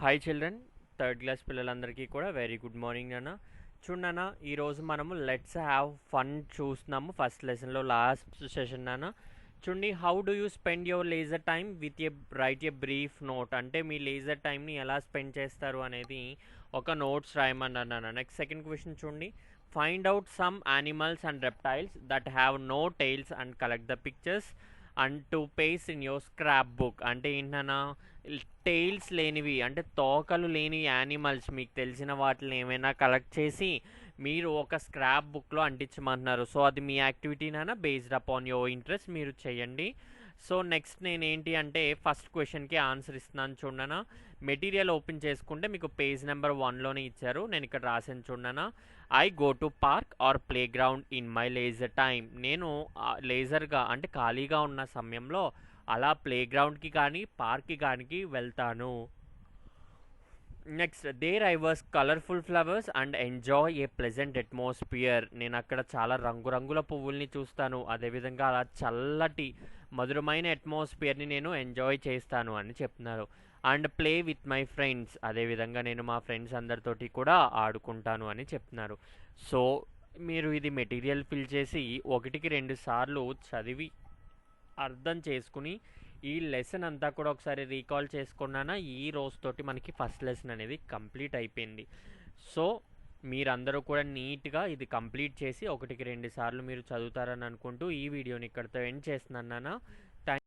Hi children, third class పిల్లలందరికీ కూడా very good morning నాన్న. చూడన్న, ఈరోజు మనము లెట్స్ హ్యావ్ ఫన్ చూస్తున్నాము ఫస్ట్ లెసన్లో లాస్ట్ సెషన్ నాన్న. చూడండి, how do you spend your laser time with right a brief note. అంటే మీ లేజర్ టైంని ఎలా స్పెండ్ చేస్తారు అనేది ఒక నోట్స్ రాయమన్నారు నాన్న. నెక్స్ట్ సెకండ్ క్వశ్చన్ చూడండి, find out some animals and reptiles that have no tails and collect the pictures and to paste in your scrap book. అంటే ఏంటన్నా, టెయిల్స్ లేనివి అంటే తోకలు లేని యానిమల్స్ మీకు తెలిసిన వాటిని ఏమైనా కలెక్ట్ చేసి మీరు ఒక స్క్రాప్ బుక్లో అంటించమంటున్నారు. సో అది మీ యాక్టివిటీనైనా బేస్డ్ అపాన్ యువర్ ఇంట్రెస్ట్ మీరు చేయండి. సో నెక్స్ట్ నేనేంటి అంటే ఫస్ట్ క్వశ్చన్కి ఆన్సర్ ఇస్తున్నాను చూడనా. మెటీరియల్ ఓపెన్ చేసుకుంటే మీకు పేజ్ నెంబర్ 1లోనే ఇచ్చారు. నేను ఇక్కడ రాసాను చూడనా. I go to park or playground in my leisure time. నేను లేజర్గా అంటే ఖాళీగా ఉన్న సమయంలో అలా ప్లే గ్రౌండ్కి కానీ పార్క్కి కానీ వెళ్తాను. Next, there I was colourful flowers and enjoy a pleasant atmosphere. నేను అక్కడ చాలా రంగురంగుల పువ్వుల్ని చూస్తాను, అదేవిధంగా అలా చల్లటి మధురమైన అట్మాస్ఫియర్ని నేను ఎంజాయ్ చేస్తాను అని చెప్తున్నారు. And play with my friends, అదేవిధంగా నేను మా ఫ్రెండ్స్ అందరితోటి కూడా ఆడుకుంటాను అని చెప్తున్నారు. సో మీరు ఇది మెటీరియల్ ఫిల్ చేసి 1-2 సార్లు చదివి అర్థం చేసుకుని ఈ లెసన్ అంతా కూడా ఒకసారి రీకాల్ చేసుకున్నానా, ఈ రోజుతోటి మనకి ఫస్ట్ లెసన్ అనేది కంప్లీట్ అయిపోయింది. సో మీరందరూ కూడా నీట్గా ఇది కంప్లీట్ చేసి 1-2 సార్లు మీరు చదువుతారని అనుకుంటూ ఈ వీడియోని ఇక్కడితో ఎండ్ చేస్తున్నాను నాన్న.